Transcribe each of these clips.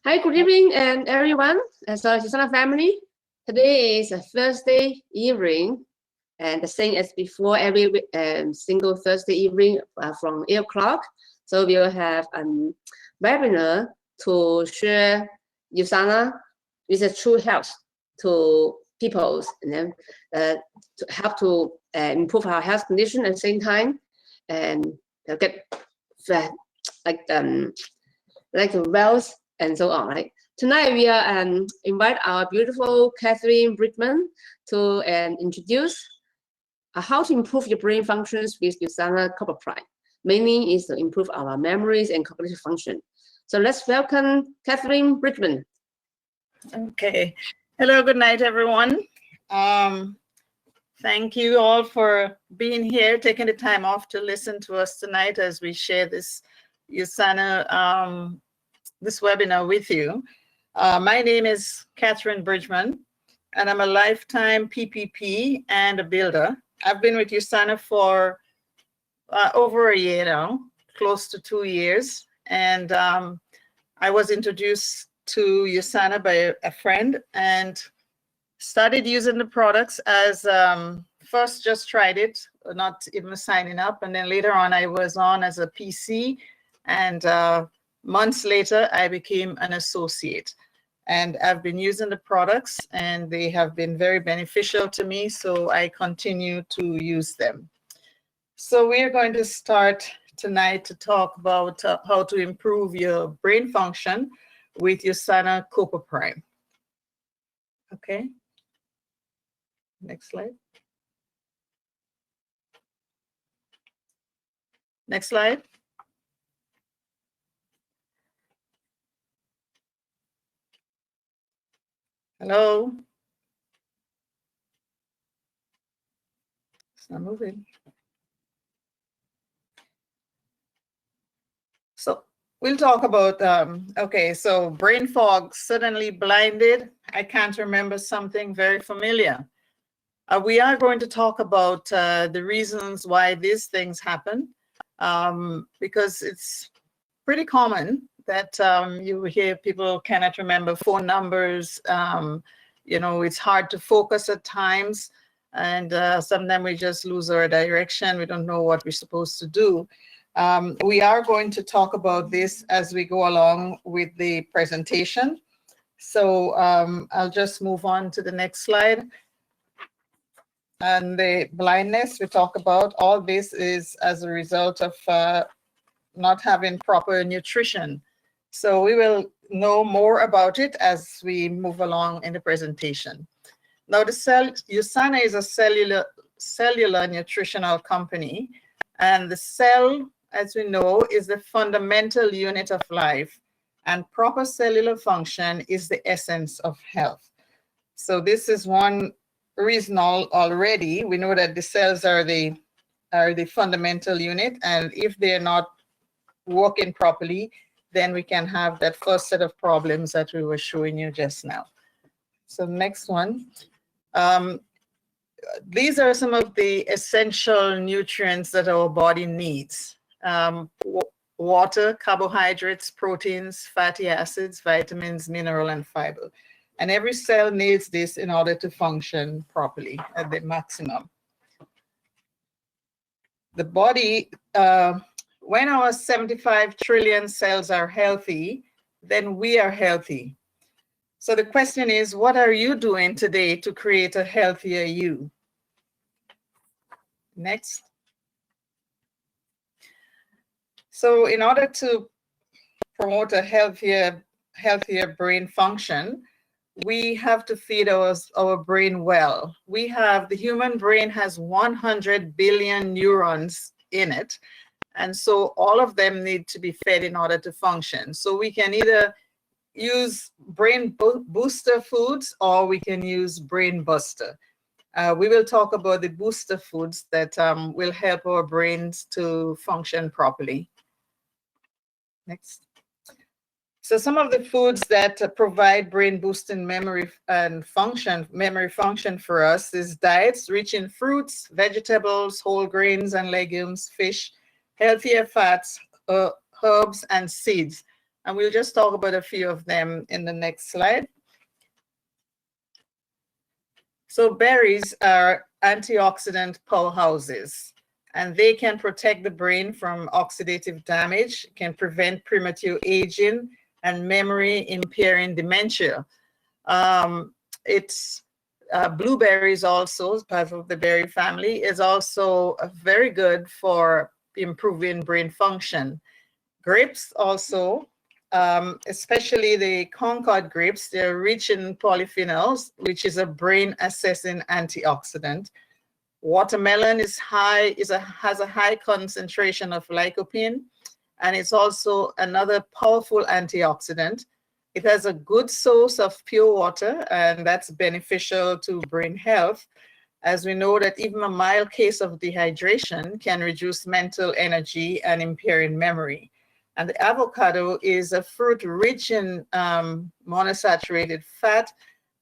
Hi, good evening, and everyone. So, Susanna family, today is a Thursday evening, and the same as before, every single Thursday evening from 8 o'clock. So, we will have a webinar to share Usana with a true health to people, and then to help to improve our health condition at the same time, and get like wealth and so on, right? Tonight we are invite our beautiful Catherine Bridgemen to introduce how to improve your brain functions with Usana Copper Prime. Mainly is to improve our memories and cognitive function. So let's welcome Catherine Bridgemen. Okay. Hello, good night, everyone. Thank you all for being here, taking the time off to listen to us tonight as we share this Usana this webinar with you. My name is Catherine Bridgemen, and I'm a lifetime PPP and a builder. I've been with Usana for over a year now, close to 2 years. And I was introduced to Usana by a friend and started using the products as first just tried it, not even signing up. And then later on, I was on as a PC, and months later, I became an associate. And I've been using the products, and they have been very beneficial to me, so I continue to use them. So we're going to start tonight to talk about how to improve your brain function with Usana Copper Prime. Okay. Next slide. Next slide. Hello. It's not moving. So we'll talk about, okay, so brain fog, suddenly blinded. I can't remember something very familiar. We are going to talk about the reasons why these things happen, because it's pretty common that you hear people cannot remember phone numbers. You know, it's hard to focus at times, and sometimes we just lose our direction. We don't know what we're supposed to do. We are going to talk about this as we go along with the presentation. So I'll just move on to the next slide. And the blindness we talk about, all this is as a result of not having proper nutrition. So we will know more about it as we move along in the presentation. Now, Usana is a cellular nutritional company, and the cell, as we know, is the fundamental unit of life, and proper cellular function is the essence of health. So this is one reason already. We know that the cells are the fundamental unit, and if they're not working properly, then we can have that first set of problems that we were showing you just now. So next one. These are some of the essential nutrients that our body needs. Water, carbohydrates, proteins, fatty acids, vitamins, mineral, and fiber. And every cell needs this in order to function properly at the maximum. The body, when our 75 trillion cells are healthy, then we are healthy. So the question is, what are you doing today to create a healthier you? Next. So in order to promote a healthier brain function, we have to feed our brain well. The human brain has 100 billion neurons in it. And so all of them need to be fed in order to function. So we can either use brain booster foods, or we can use brain buster. We will talk about the booster foods that will help our brains to function properly. Next. So some of the foods that provide brain boosting memory function for us is diets rich in fruits, vegetables, whole grains and legumes, fish, healthier fats, herbs and seeds. And we'll just talk about a few of them in the next slide. So berries are antioxidant powerhouses, and they can protect the brain from oxidative damage, can prevent premature aging and memory impairing dementia. Blueberries also, part of the berry family, is also very good for improving brain function. Grapes also, especially the Concord grapes, they're rich in polyphenols, which is a brain-assessing antioxidant. Watermelon has a high concentration of lycopene, and it's also another powerful antioxidant. It has a good source of pure water, and that's beneficial to brain health, as we know that even a mild case of dehydration can reduce mental energy and impairing memory. And the avocado is a fruit rich in monosaturated fat,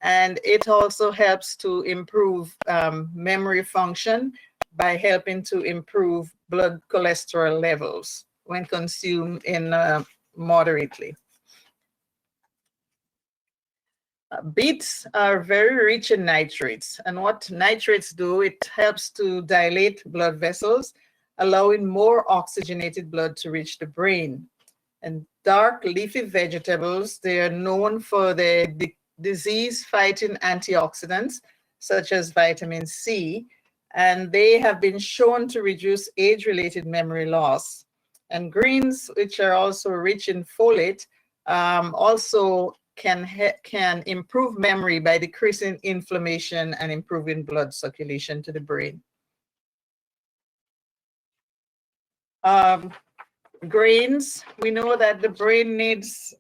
and it also helps to improve memory function by helping to improve blood cholesterol levels when consumed in moderately. Beets are very rich in nitrates, and what nitrates do, it helps to dilate blood vessels, allowing more oxygenated blood to reach the brain. And dark leafy vegetables, they are known for their disease-fighting antioxidants, such as vitamin C, and they have been shown to reduce age-related memory loss. And greens, which are also rich in folate, also can improve memory by decreasing inflammation and improving blood circulation to the brain. Grains, we know that the brain needs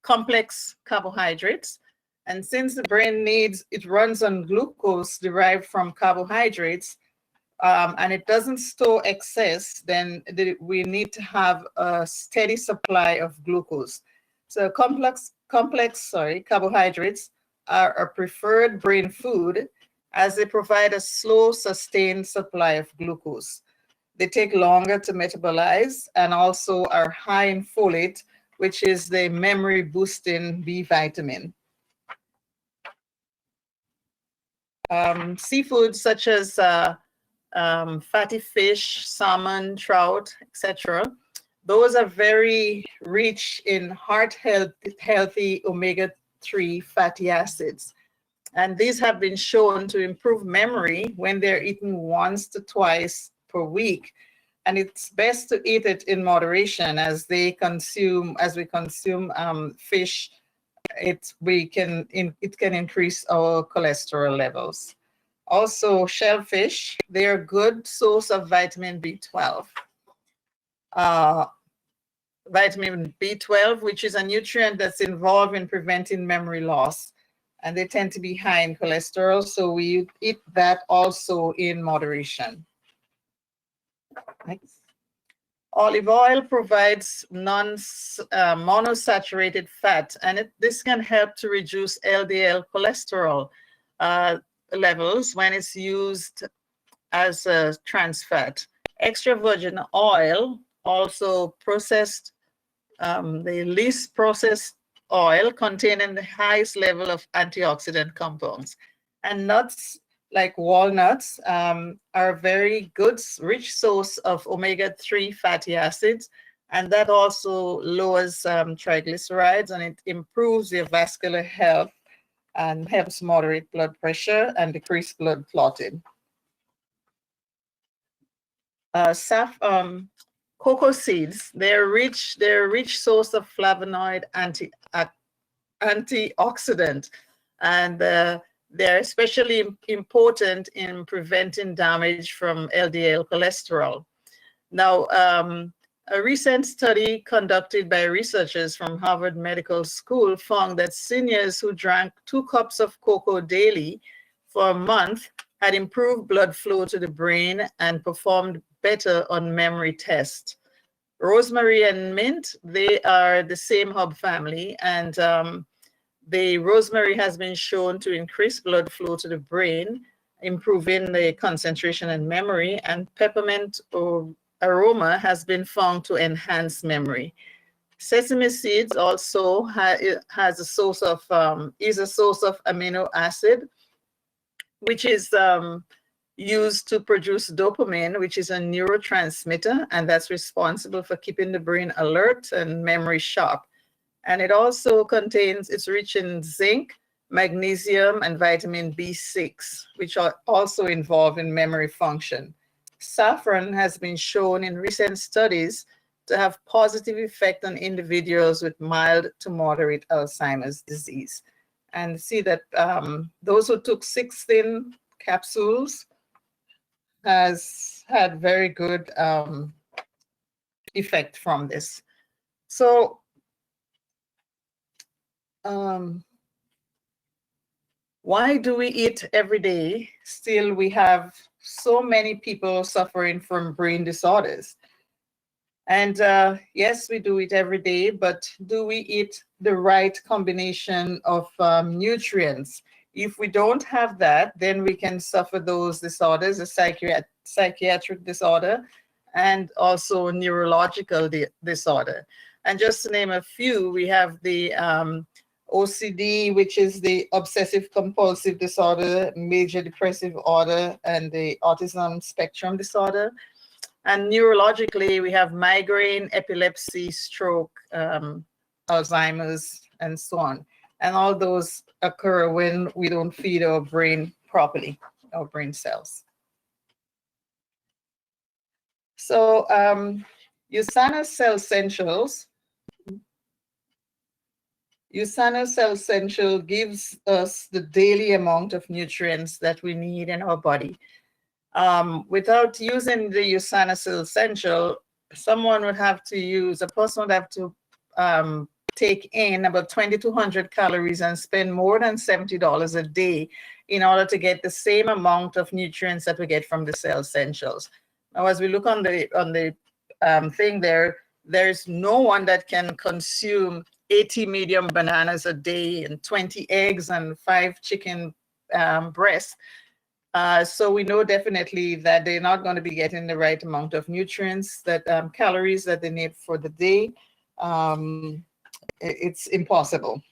complex carbohydrates, and since the brain it runs on glucose derived from carbohydrates, and it doesn't store excess, then we need to have a steady supply of glucose. So complex carbohydrates are a preferred brain food, as they provide a slow, sustained supply of glucose. They take longer to metabolize and also are high in folate, which is the memory boosting B vitamin. Seafood such as fatty fish, salmon, trout, etc., those are very rich in healthy omega-3 fatty acids. And these have been shown to improve memory when they're eaten once to twice per week. And it's best to eat it in moderation as we consume fish. It can increase our cholesterol levels. Also, shellfish, they're a good source of vitamin B12. Vitamin B12, which is a nutrient that's involved in preventing memory loss, and they tend to be high in cholesterol, so we eat that also in moderation. Next. Olive oil provides monosaturated fat, and this can help to reduce LDL cholesterol levels when it's used as a trans fat. Extra virgin oil, also processed, the least processed oil containing the highest level of antioxidant compounds. And nuts like walnuts are a very good, rich source of omega-3 fatty acids, and that also lowers triglycerides, and it improves your vascular health and helps moderate blood pressure and decrease blood clotting. Cocoa seeds, they're a rich source of flavonoid antioxidant, and they're especially important in preventing damage from LDL cholesterol. Now, a recent study conducted by researchers from Harvard Medical School found that seniors who drank 2 cups of cocoa daily for a month had improved blood flow to the brain and performed better on memory tests. Rosemary and mint, they are the same hub family, and the rosemary has been shown to increase blood flow to the brain, improving the concentration and memory, and peppermint or aroma has been found to enhance memory. Sesame seeds also has a source of is a source of amino acid, which is used to produce dopamine, which is a neurotransmitter, and that's responsible for keeping the brain alert and memory sharp. And it also contains, it's rich in zinc, magnesium, and vitamin B6, which are also involved in memory function. Saffron has been shown in recent studies to have positive effect on individuals with mild to moderate Alzheimer's disease. And see that those who took 16 capsules has had very good effect from this. So why do we eat every day? Still, we have so many people suffering from brain disorders. And yes, we do it every day, but do we eat the right combination of nutrients? If we don't have that, then we can suffer those disorders, a psychiatric disorder, and also neurological disorder. And just to name a few, we have the OCD, which is the obsessive compulsive disorder, major depressive disorder, and the autism spectrum disorder. And neurologically, we have migraine, epilepsy, stroke, Alzheimer's, and so on. And all those occur when we don't feed our brain properly, our brain cells. So USANA Cell Essentials. USANA Cell Essential gives us the daily amount of nutrients that we need in our body. Without using the USANA Cell Essential, someone would have to use, a person would have to take in about 2,200 calories and spend more than $70 a day in order to get the same amount of nutrients that we get from the Cell Essentials. Now, as we look on the thing there, there's no one that can consume 80 medium bananas a day and 20 eggs and 5 chicken breasts. So we know definitely that they're not going to be getting the right amount of nutrients, that calories that they need for the day. It's impossible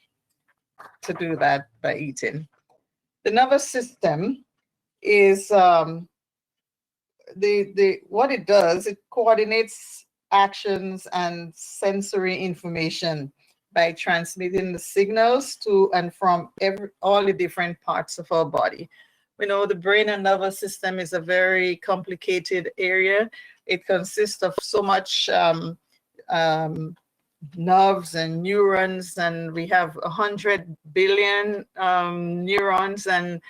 to do that by eating. The nervous system is what it does. It coordinates actions and sensory information by transmitting the signals to and from all the different parts of our body. We know the brain and nervous system is a very complicated area. It consists of so much nerves and neurons, and we have 100 billion neurons and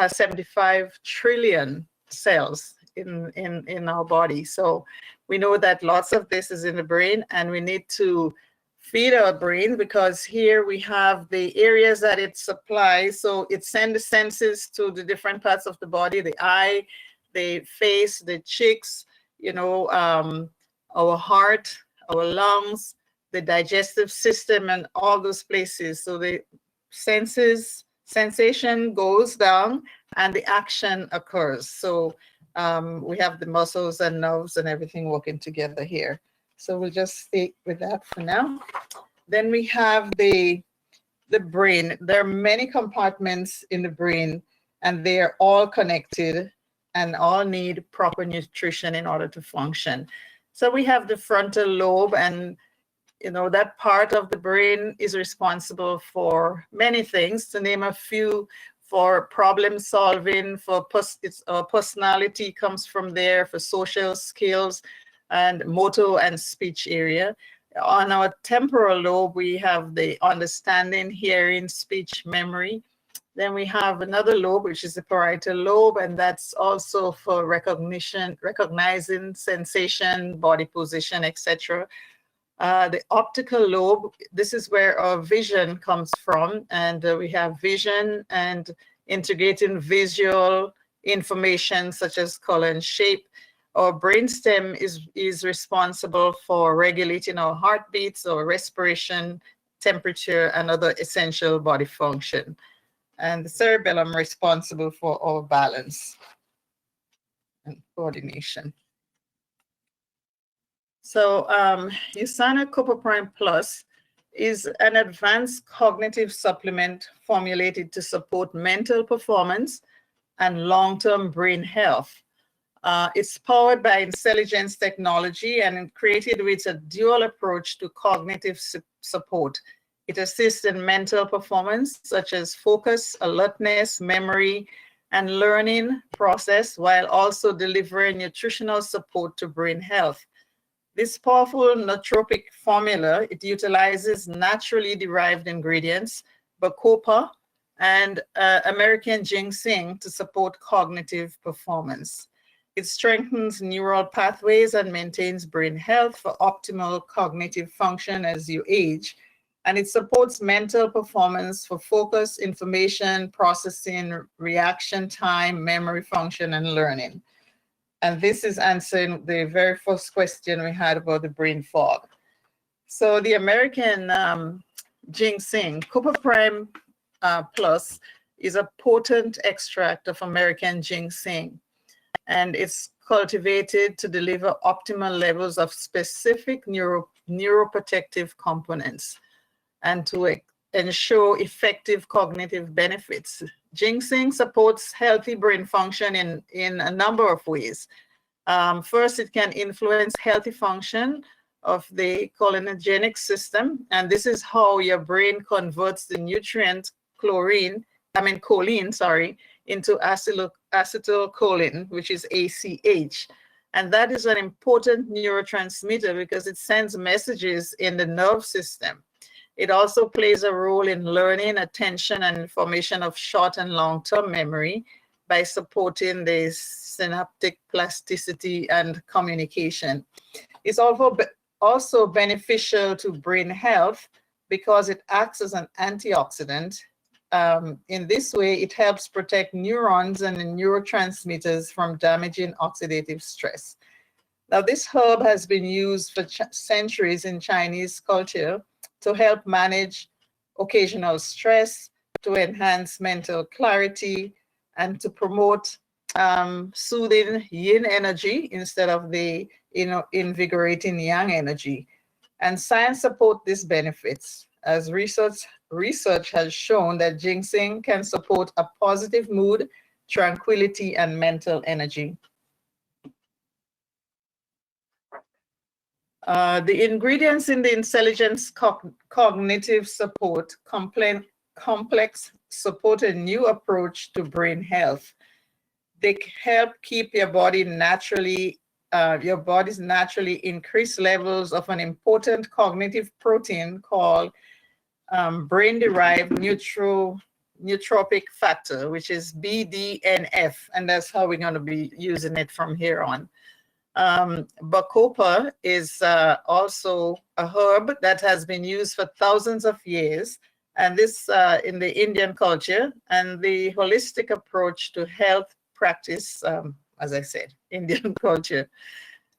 75 trillion cells in our body. So we know that lots of this is in the brain, and we need to feed our brain, because here we have the areas that it supplies. So it sends the senses to the different parts of the body, the eye, the face, the cheeks, you know, our heart, our lungs, the digestive system, and all those places. So the sensation goes down and the action occurs. So we have the muscles and nerves and everything working together here. So we'll just stay with that for now. Then we have the brain. There are many compartments in the brain, and they are all connected and all need proper nutrition in order to function. So we have the frontal lobe, and you know that part of the brain is responsible for many things. To name a few, for problem solving, for personality comes from there, for social skills, and motor and speech area. On our temporal lobe, we have the understanding, hearing, speech, memory. Then we have another lobe, which is the parietal lobe, and that's also for recognizing sensation, body position, etc. The optical lobe, this is where our vision comes from, and we have vision and integrating visual information such as color and shape. Our brainstem is responsible for regulating our heartbeats, our respiration, temperature, and other essential body function. And the cerebellum responsible for our balance and coordination. So USANA Copper Prime Plus is an advanced cognitive supplement formulated to support mental performance and long-term brain health. It's powered by intelligence technology and created with a dual approach to cognitive support. It assists in mental performance, such as focus, alertness, memory, and learning process, while also delivering nutritional support to brain health. This powerful nootropic formula, it utilizes naturally derived ingredients, bacopa and American ginseng to support cognitive performance. It strengthens neural pathways and maintains brain health for optimal cognitive function as you age. And it supports mental performance for focus, information, processing, reaction time, memory function, and learning. And this is answering the very first question we had about the brain fog. So the American ginseng, Copper Prime Plus, is a potent extract of American ginseng, and it's cultivated to deliver optimal levels of specific neuroprotective components and to ensure effective cognitive benefits. Ginseng supports healthy brain function in a number of ways. First, it can influence healthy function of the cholinogenic system, and this is how your brain converts the nutrient choline, into acetylcholine, which is ACH. And that is an important neurotransmitter because it sends messages in the nerve system. It also plays a role in learning, attention, and information of short and long-term memory by supporting the synaptic plasticity and communication. It's also beneficial to brain health because it acts as an antioxidant. In this way, it helps protect neurons and neurotransmitters from damaging oxidative stress. Now, this herb has been used for centuries in Chinese culture to help manage occasional stress, to enhance mental clarity, and to promote soothing yin energy instead of the invigorating yang energy. And science support these benefits, as research has shown that ginseng can support a positive mood, tranquility, and mental energy. The ingredients in the intelligence cognitive support complex support a new approach to brain health. They help keep your body's naturally increased levels of an important cognitive protein called brain-derived nootropic factor, which is BDNF, and that's how we're going to be using it from here on. Bacopa is also a herb that has been used for thousands of years, and this in the Indian culture, and the holistic approach to health practice, as I said, Indian culture.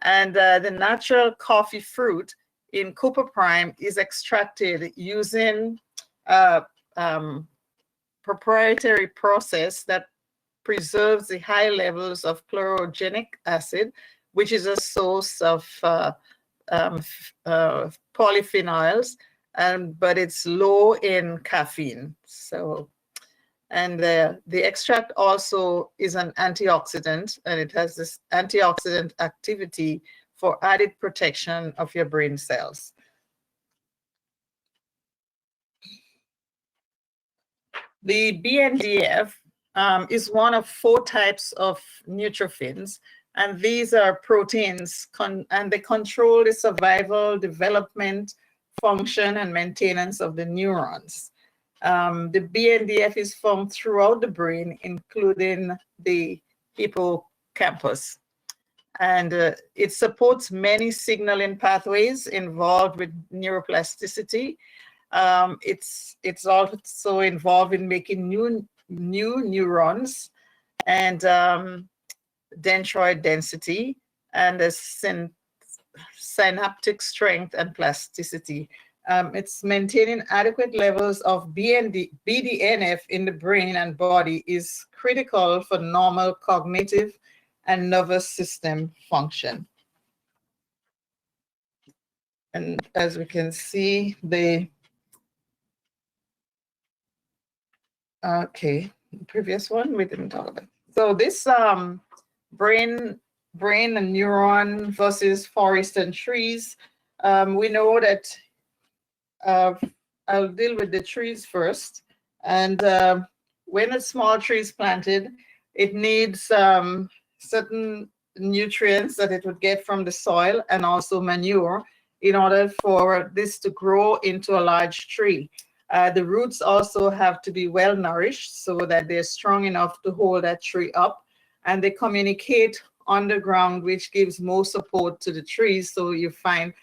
And the natural coffee fruit in Copper Prime is extracted using a proprietary process that preserves the high levels of chlorogenic acid, which is a source of polyphenols, but it's low in caffeine. So, and the extract also is an antioxidant, and it has this antioxidant activity for added protection of your brain cells. The BNDF is one of 4 types of neutrophins, and these are proteins, and they control the survival, development, function, and maintenance of the neurons. The BNDF is found throughout the brain, including the hippocampus. And it supports many signaling pathways involved with neuroplasticity. It's also involved in making new neurons and dendroid density and synaptic strength and plasticity. It's maintaining adequate levels of BDNF in the brain and body is critical for normal cognitive and nervous system function. And as we can see, the previous one we didn't talk about. So this brain and neuron versus forest and trees. We know that I'll deal with the trees first. And when a small tree is planted, it needs certain nutrients that it would get from the soil and also manure in order for this to grow into a large tree. The roots also have to be well nourished so that they're strong enough to hold that tree up, and they communicate underground, which gives more support to the trees. So you find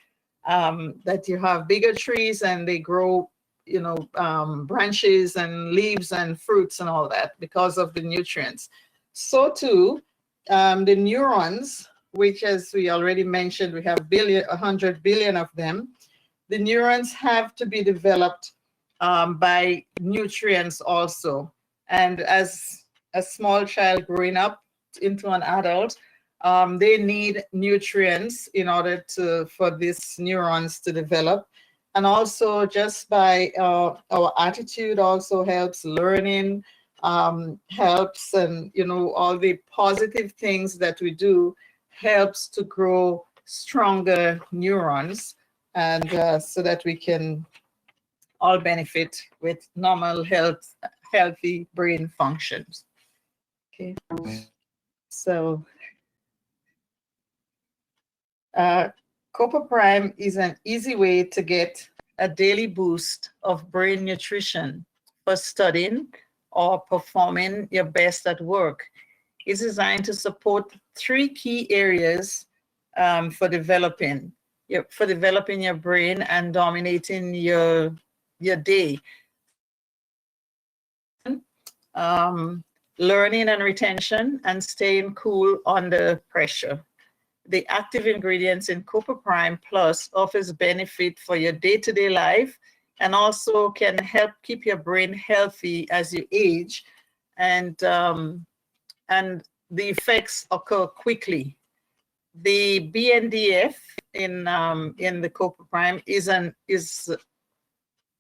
that you have bigger trees and they grow, branches and leaves and fruits and all that because of the nutrients. So too, the neurons, which, as we already mentioned, we have 100 billion of them. The neurons have to be developed by nutrients also. And as a small child growing up into an adult, they need nutrients in order for these neurons to develop. And also just by our attitude also helps, learning helps, and all the positive things that we do helps to grow stronger neurons, and so that we can all benefit with normal healthy brain functions. Okay, so Copper Prime is an easy way to get a daily boost of brain nutrition for studying or performing your best at work. It's designed to support 3 key areas for developing your brain and dominating your day. Learning and retention, and staying cool under pressure. The active ingredients in Copper Prime Plus offers benefit for your day-to-day life, and also can help keep your brain healthy as you age, and the effects occur quickly. The BNDF in the Copper Prime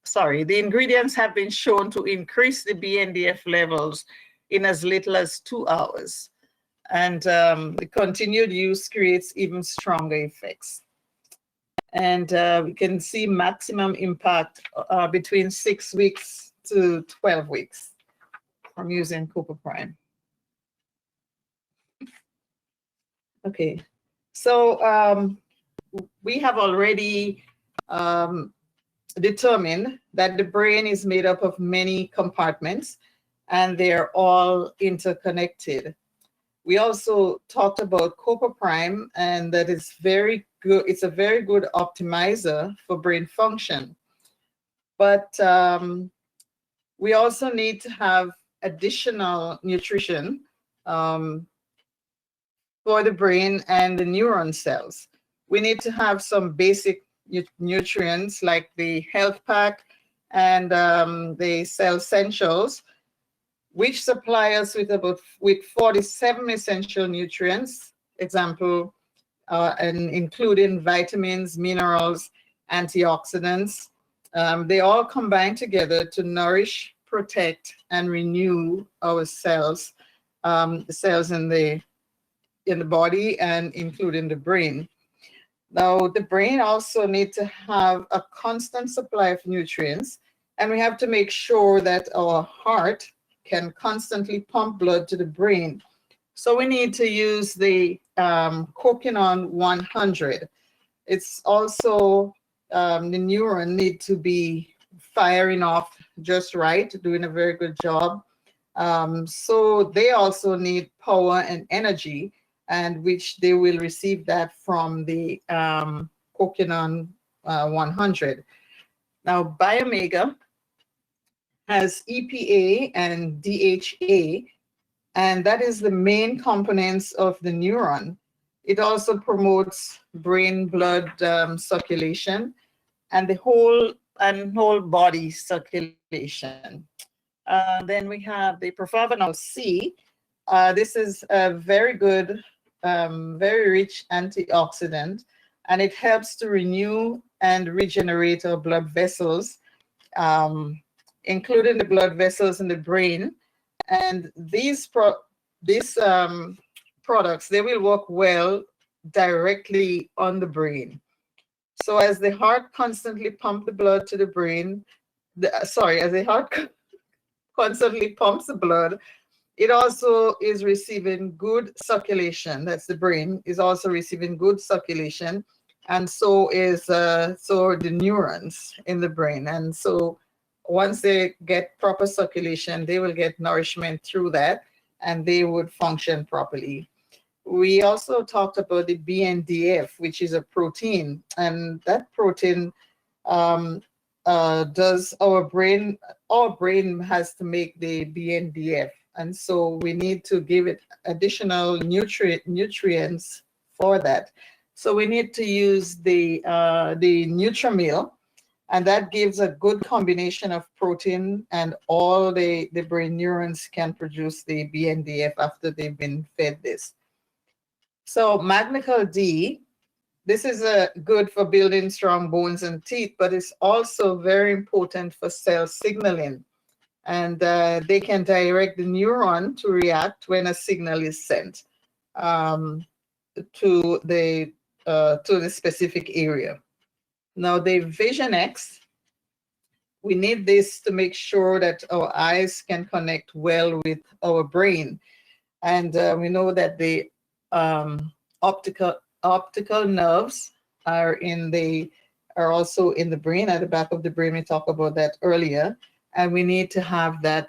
the ingredients have been shown to increase the BNDF levels in as little as 2 hours. And the continued use creates even stronger effects. And we can see maximum impact between 6 weeks to 12 weeks from using Copper Prime. Okay, so we have already determined that the brain is made up of many compartments, and they're all interconnected. We also talked about Copper Prime, and that is very good. It's a very good optimizer for brain function. But we also need to have additional nutrition for the brain and the neuron cells. We need to have some basic nutrients like the health pack and the cell essentials, which supply us with 47 essential nutrients, example, and including vitamins, minerals, antioxidants. They all combine together to nourish, protect, and renew our cells, the cells in the body and including the brain. Now, the brain also needs to have a constant supply of nutrients, and we have to make sure that our heart can constantly pump blood to the brain. So we need to use the Coquinon 100. It's also, the neuron need to be firing off just right, doing a very good job. So they also need power and energy, and which they will receive that from the Coquinon 100. Now, Biomega has EPA and DHA, and that is the main components of the neuron. It also promotes brain blood circulation and the whole body circulation. Then we have the Proflavanol C. This is a very good, very rich antioxidant, and it helps to renew and regenerate our blood vessels, including the blood vessels in the brain. And these products, they will work well directly on the brain. So as the heart constantly pumps the blood to the brain, as the heart constantly pumps the blood, it also is receiving good circulation. That's the brain is also receiving good circulation, and so are the neurons in the brain. And so once they get proper circulation, they will get nourishment through that, and they would function properly. We also talked about the BNDF, which is a protein, and that protein does our brain has to make the BNDF, and so we need to give it additional nutrients for that. So we need to use the Nutramil, and that gives a good combination of protein, and all the brain neurons can produce the BNDF after they've been fed this. So Magnical D, this is good for building strong bones and teeth, but it's also very important for cell signaling. And they can direct the neuron to react when a signal is sent to the specific area. Now the Vision X, we need this to make sure that our eyes can connect well with our brain. And we know that the optical nerves are also in the brain, at the back of the brain. We talked about that earlier, and we need to have that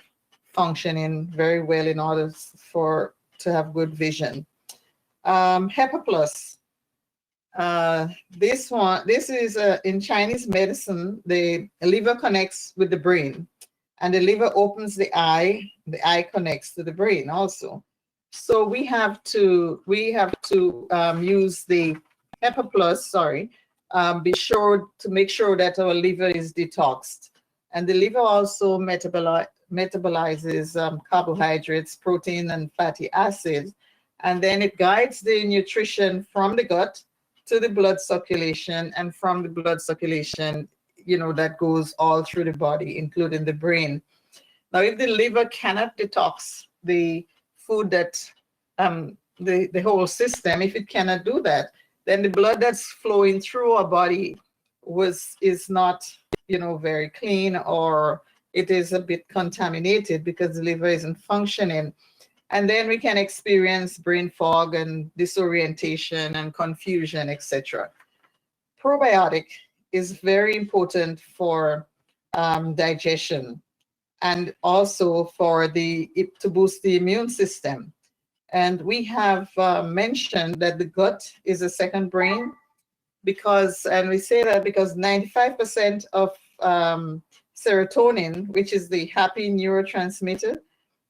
functioning very well in order to have good vision. HEPA Plus. This is in Chinese medicine. The liver connects with the brain, and the liver opens the eye. The eye connects to the brain also. So we have to use the HEPA Plus. Be sure to make sure that our liver is detoxed, and the liver also metabolizes carbohydrates, protein, and fatty acids, and then it guides the nutrition from the gut to the blood circulation, and from the blood circulation, that goes all through the body, including the brain. Now, if the liver cannot detox the food that the whole system, if it cannot do that, then the blood that's flowing through our body is not very clean, or it is a bit contaminated because the liver isn't functioning. And then we can experience brain fog and disorientation and confusion, etc. Probiotic is very important for digestion, and also to boost the immune system. And we have mentioned that the gut is a second brain, and we say that because 95% of serotonin, which is the happy neurotransmitter,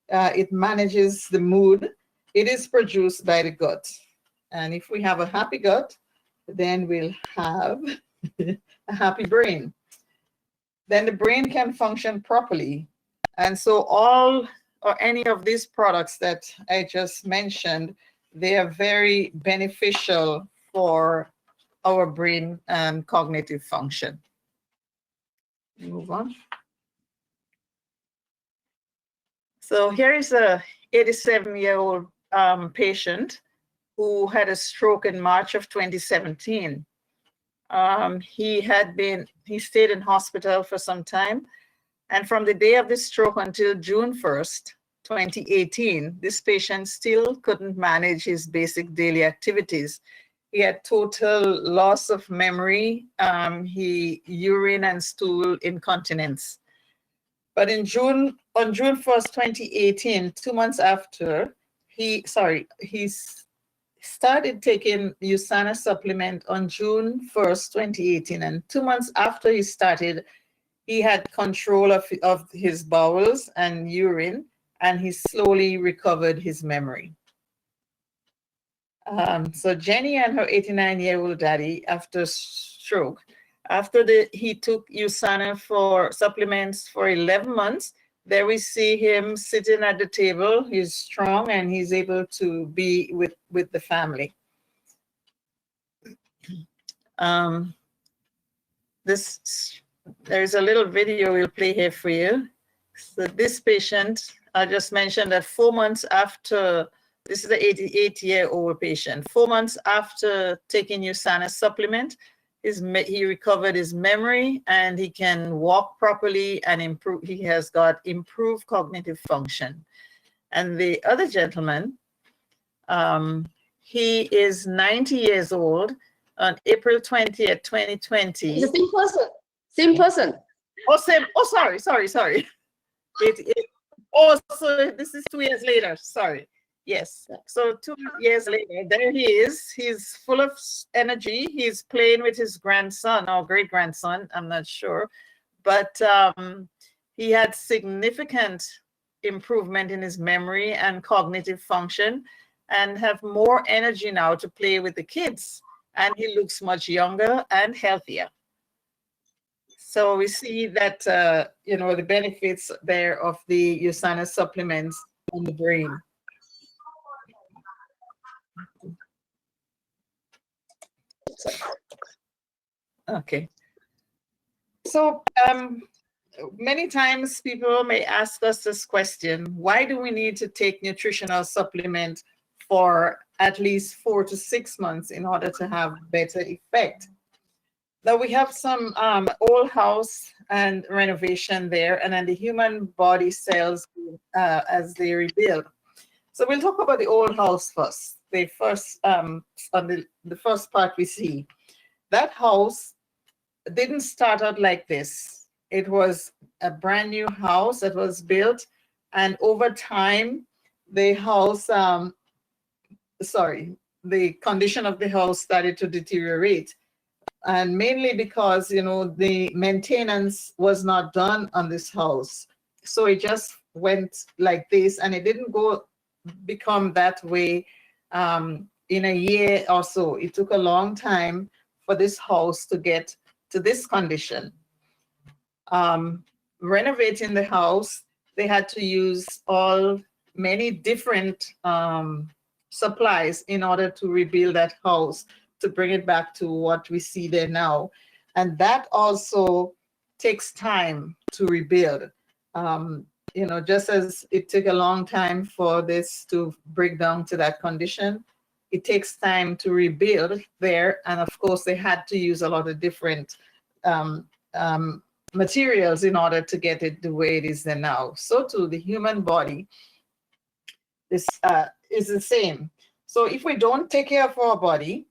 it manages the mood. It is produced by the gut. And if we have a happy gut, then we'll have a happy brain. Then the brain can function properly. And so any of these products that I just mentioned, they are very beneficial for our brain and cognitive function. Move on. So here is a 87-year-old patient who had a stroke in March of 2017. He stayed in hospital for some time. And from the day of the stroke until June 1st, 2018, this patient still couldn't manage his basic daily activities. He had total loss of memory, urine and stool incontinence. But on June 1st, 2018, 2 months after, he started taking USANA supplement on June 1st, 2018. And 2 months after he started, he had control of his bowels and urine, and he slowly recovered his memory. So Jenny and her 89-year-old daddy, after stroke, he took USANA for supplements for 11 months. There we see him sitting at the table. He's strong and he's able to be with the family. there's a little video we'll play here for you. So this patient, I just mentioned that 4 months after, this is the 88-year-old patient, 4 months after taking USANA supplement, he recovered his memory and he can walk properly and improve. He has got improved cognitive function. And the other gentleman, he is 90 years old on April 20th, 2020. It's the same person. Same person. Oh, same. Oh, sorry. So this is 2 years later. Sorry. Yes. So 2 years later, there he is. He's full of energy. He's playing with his grandson or great grandson. I'm not sure, but he had significant improvement in his memory and cognitive function, and have more energy now to play with the kids. And he looks much younger and healthier. So we see that, the benefits there of the USANA supplements on the brain. Okay. So many times people may ask us this question: why do we need to take nutritional supplement for at least 4 to 6 months in order to have better effect? Now we have some old house and renovation there, and then the human body cells as they rebuild. So we'll talk about the old house first. The first on the first part we see, that house didn't start out like this. It was a brand new house that was built, and over time, the house, the condition of the house started to deteriorate. And mainly because, the maintenance was not done on this house. So it just went like this, and it didn't become that way in a year or so. It took a long time for this house to get to this condition. Renovating the house, they had to use many different supplies in order to rebuild that house, to bring it back to what we see there now. And that also takes time to rebuild. Just as it took a long time for this to break down to that condition, it takes time to rebuild there. And of course, they had to use a lot of different materials in order to get it the way it is there now. So too, the human body is the same. So if we don't take care of our body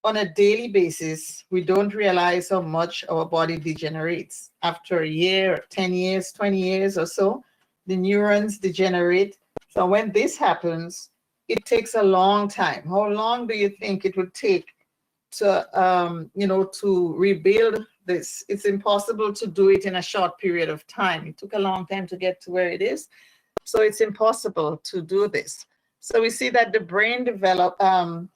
on a daily basis, we don't realize how much our body degenerates. After a year, 10 years, 20 years or so, the neurons degenerate. So when this happens, it takes a long time. How long do you think it would take to, to rebuild this? It's impossible to do it in a short period of time. It took a long time to get to where it is. So it's impossible to do this. So we see that the brain the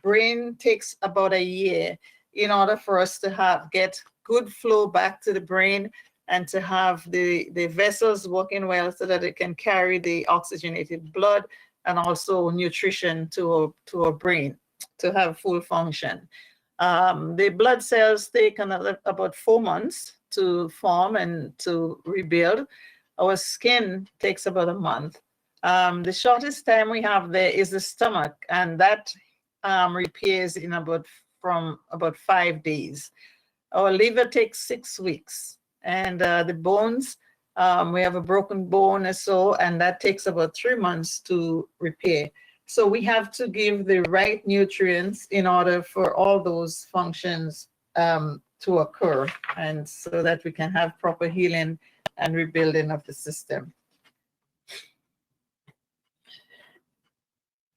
brain takes about a year in order for us to get good flow back to the brain and to have the vessels working well so that it can carry the oxygenated blood and also nutrition to our brain to have full function. The blood cells take about 4 months to form and to rebuild. Our skin takes about a month. The shortest time we have there is the stomach, and that repairs in about 5 days. Our liver takes 6 weeks, and the bones, we have a broken bone or so, and that takes about 3 months to repair. So we have to give the right nutrients in order for all those functions to occur, and so that we can have proper healing and rebuilding of the system.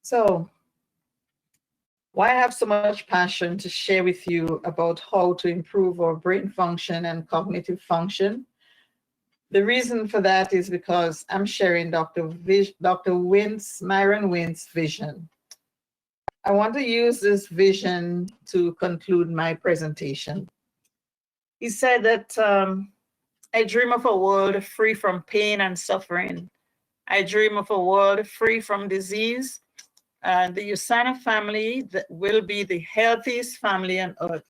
So why I have so much passion to share with you about how to improve our brain function and cognitive function? The reason for that is because I'm sharing Dr. Myron Wynn's vision. I want to use this vision to conclude my presentation. He said that I dream of a world free from pain and suffering. I dream of a world free from disease. And the USANA family will be the healthiest family on earth.